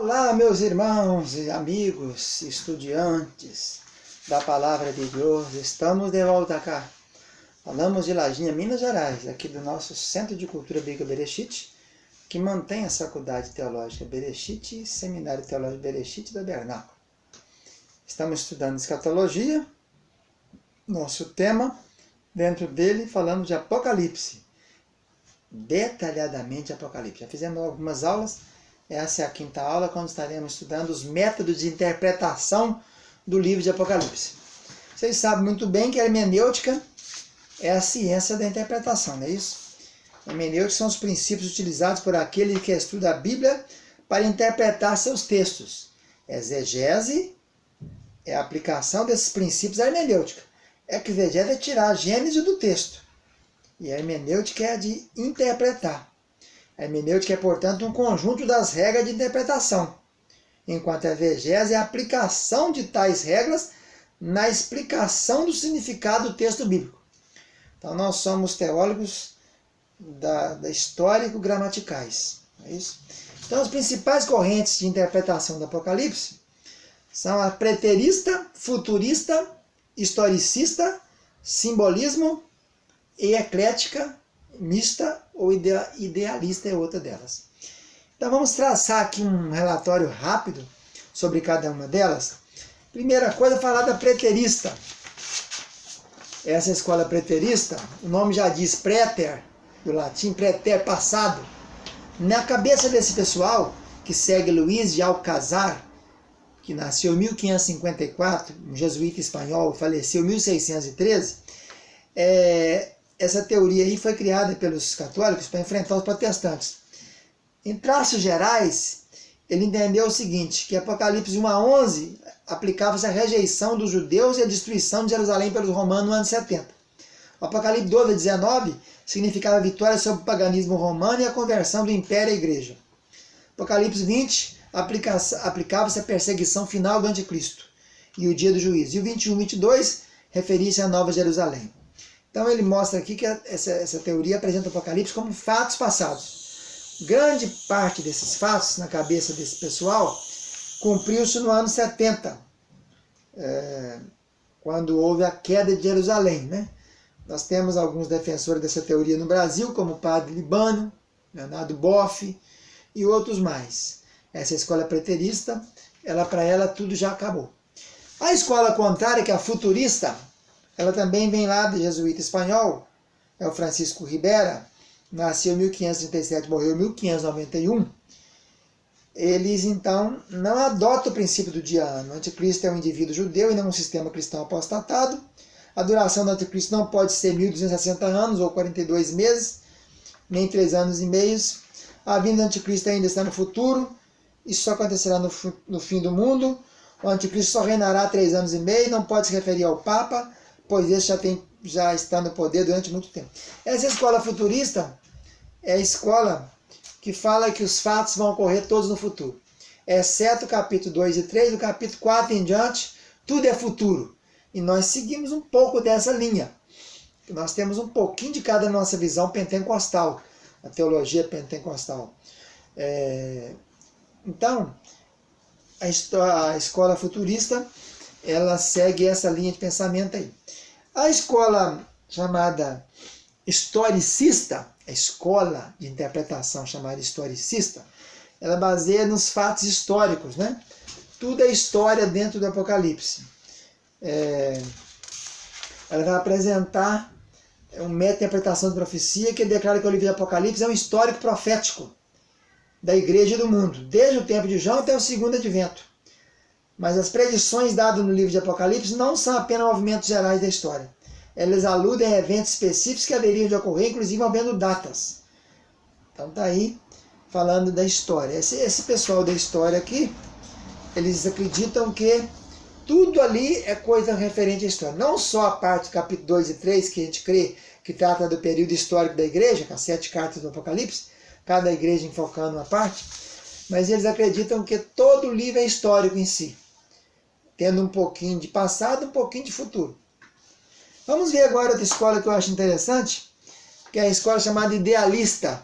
Olá, meus irmãos e amigos, estudantes da Palavra de Deus, estamos de volta cá. Falamos de Lajinha, Minas Gerais, aqui do nosso Centro de Cultura Bíblica Bereshit, que mantém a Faculdade Teológica Bereshit e Seminário Teológico Bereshit da Bernáculo. Estamos estudando escatologia, nosso tema, dentro dele falamos de Apocalipse, detalhadamente Apocalipse. Já fizemos algumas aulas. Essa é a quinta aula, quando estaremos estudando os métodos de interpretação do livro de Apocalipse. Vocês sabem muito bem que a hermenêutica é a ciência da interpretação, não é isso? A hermenêutica são os princípios utilizados por aquele que estuda a Bíblia para interpretar seus textos. Exegese é a aplicação desses princípios à hermenêutica. Exegese é tirar a gênese do texto. E a hermenêutica é a de interpretar. A hermenêutica é, portanto, um conjunto das regras de interpretação, enquanto a exegese é a aplicação de tais regras na explicação do significado do texto bíblico. Então, nós somos teólogos histórico-gramaticais. É isso? Então, as principais correntes de interpretação do Apocalipse são a preterista, futurista, historicista, simbolismo e eclética, mista ou idealista é outra delas. Então vamos traçar aqui um relatório rápido sobre cada uma delas. Primeira coisa, falar da preterista. Essa escola preterista, o nome já diz preter, do latim preter, passado. Na cabeça desse pessoal, que segue Luís de Alcazar, que nasceu em 1554, um jesuíta espanhol, faleceu em 1613, essa teoria aí foi criada pelos católicos para enfrentar os protestantes. Em traços gerais, ele entendeu o seguinte, que Apocalipse 1 a 11 aplicava-se à rejeição dos judeus e à destruição de Jerusalém pelos romanos no ano 70. O Apocalipse 12 a 19 significava a vitória sobre o paganismo romano e a conversão do império à igreja. Apocalipse 20 aplicava-se à perseguição final do anticristo e o dia do juízo. E o 21 e 22 referia-se à Nova Jerusalém. Então ele mostra aqui que essa teoria apresenta o Apocalipse como fatos passados. Grande parte desses fatos, na cabeça desse pessoal, cumpriu-se no ano 70, quando houve a queda de Jerusalém. Né? Nós temos alguns defensores dessa teoria no Brasil, como o padre Libano, Leonardo Boff e outros mais. Essa escola preterista, para ela tudo já acabou. A escola contrária, que é a futurista, ela também vem lá do jesuíta espanhol, é o Francisco Ribera, nasceu em 1537, morreu em 1591. Eles, então, não adotam o princípio do dia ano. O anticristo é um indivíduo judeu e não um sistema cristão apostatado. A duração do anticristo não pode ser 1260 anos ou 42 meses, nem 3 anos e meios. A vinda do anticristo ainda está no futuro. Isso só acontecerá no fim do mundo. O anticristo só reinará 3 anos e meio, não pode se referir ao Papa, pois esse já está no poder durante muito tempo. Essa escola futurista é a escola que fala que os fatos vão ocorrer todos no futuro. Exceto o capítulo 2 e 3, do capítulo 4 em diante, tudo é futuro. E nós seguimos um pouco dessa linha. Nós temos um pouquinho de cada nossa visão pentecostal, a teologia pentecostal. Então, a escola futurista, ela segue essa linha de pensamento aí. A escola chamada historicista, a escola de interpretação chamada historicista, ela baseia nos fatos históricos, né? Tudo é história dentro do Apocalipse. Ela vai apresentar um método de interpretação de profecia que declara que o livro de Apocalipse é um histórico profético da igreja e do mundo, desde o tempo de João até o segundo advento. Mas as predições dadas no livro de Apocalipse não são apenas movimentos gerais da história. Elas aludem a eventos específicos que haveriam de ocorrer, inclusive envolvendo datas. Então está aí falando da história. Esse pessoal da história aqui, eles acreditam que tudo ali é coisa referente à história. Não só a parte do capítulo 2 e 3, que a gente crê que trata do período histórico da igreja, com as 7 cartas do Apocalipse, cada igreja enfocando uma parte, mas eles acreditam que todo o livro é histórico em si, tendo um pouquinho de passado, um pouquinho de futuro. Vamos ver agora outra escola que eu acho interessante, que é a escola chamada idealista.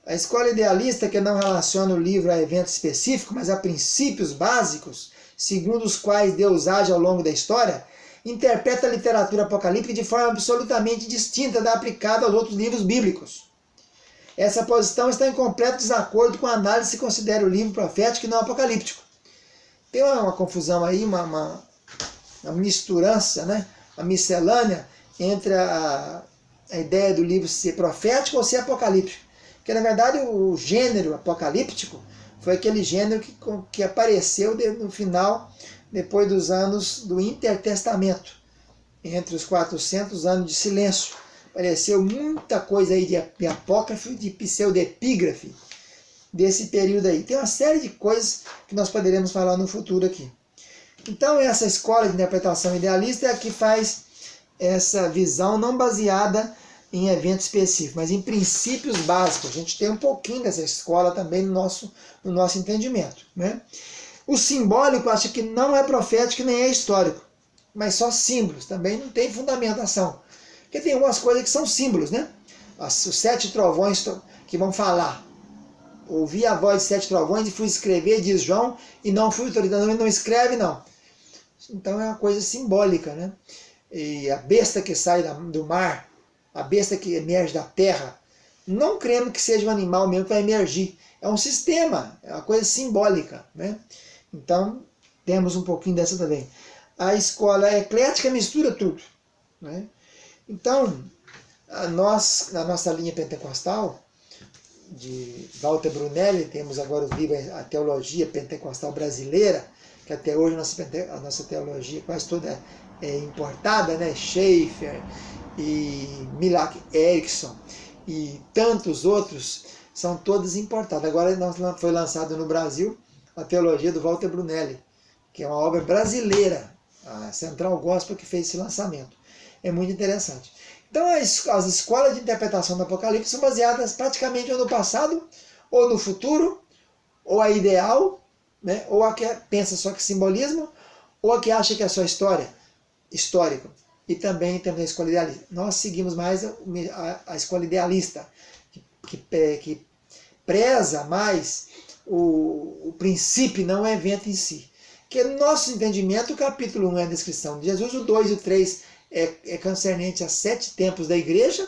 A escola idealista, que não relaciona o livro a evento específico, mas a princípios básicos, segundo os quais Deus age ao longo da história, interpreta a literatura apocalíptica de forma absolutamente distinta da aplicada aos outros livros bíblicos. Essa posição está em completo desacordo com a análise se considera o livro profético e não apocalíptico. Tem uma confusão aí, uma misturança, né? Uma miscelânea entre a ideia do livro ser profético ou ser apocalíptico. Porque, na verdade, o gênero apocalíptico foi aquele gênero que apareceu no final, depois dos anos do intertestamento, entre os 400 anos de silêncio. Apareceu muita coisa aí de apócrifo, de pseudepígrafe, desse período aí. Tem uma série de coisas que nós poderemos falar no futuro aqui. Então, essa escola de interpretação idealista é a que faz essa visão não baseada em evento específico, mas em princípios básicos. A gente tem um pouquinho dessa escola também no nosso entendimento, né? O simbólico acha que não é profético nem é histórico, mas só símbolos, também não tem fundamentação. Porque tem algumas coisas que são símbolos, né? Os 7 trovões que vão falar. Ouvi a voz de 7 trovões e fui escrever, diz João, e não fui autorizado, não escreve não. Então é uma coisa simbólica, né? E a besta que sai do mar, a besta que emerge da terra, não cremos que seja um animal mesmo que vai emergir. É um sistema, é uma coisa simbólica, né? Então, temos um pouquinho dessa também. A escola eclética mistura tudo, né? Então, na nossa linha pentecostal, de Walter Brunelli, temos agora o livro A Teologia Pentecostal Brasileira, que até hoje a nossa teologia quase toda é importada, né? Schaeffer e Milak Erickson e tantos outros são todos importados. Agora foi lançado no Brasil a teologia do Walter Brunelli, que é uma obra brasileira, a Central Gospel que fez esse lançamento. É muito interessante. Então as escolas de interpretação do Apocalipse são baseadas praticamente ou no passado, ou no futuro, ou a ideal, né? Ou a que pensa só que simbolismo, ou a que acha que é só histórico. E também temos a escola idealista. Nós seguimos mais a escola idealista, que preza mais o princípio, não o evento em si. Que no nosso entendimento, o capítulo 1 é a descrição de Jesus, o 2 e o 3 é concernente a 7 templos da igreja,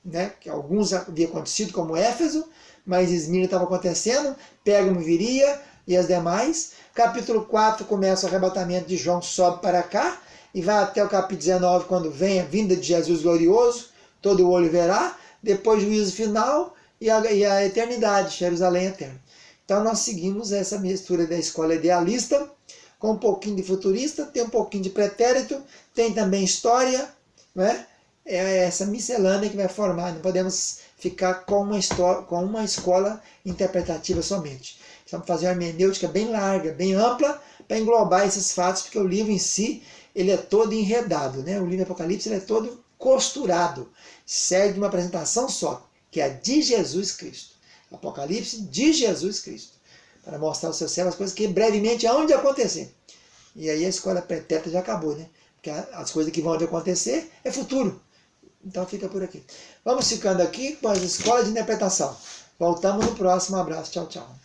né, que alguns haviam acontecido, como Éfeso, mas Esmirna estava acontecendo, Pérgamo viria e as demais. Capítulo 4 começa o arrebatamento de João, sobe para cá, e vai até o capítulo 19, quando vem a vinda de Jesus glorioso, todo olho verá, depois juízo final e a eternidade, Jerusalém eterna. Então nós seguimos essa mistura da escola idealista, com um pouquinho de futurista, tem um pouquinho de pretérito, tem também história, né? É essa miscelânea que vai formar, não podemos ficar com uma escola interpretativa somente. Vamos fazer uma hermenêutica bem larga, bem ampla, para englobar esses fatos, porque o livro em si ele é todo enredado, né? O livro Apocalipse ele é todo costurado, segue uma apresentação só, que é a de Jesus Cristo. Apocalipse de Jesus Cristo, para mostrar aos seus servos as coisas que brevemente hão de acontecer. E aí a escola pretérita já acabou, né? Porque as coisas que vão acontecer é futuro. Então fica por aqui. Vamos ficando aqui com as escolas de interpretação. Voltamos no próximo. Um abraço. Tchau, tchau.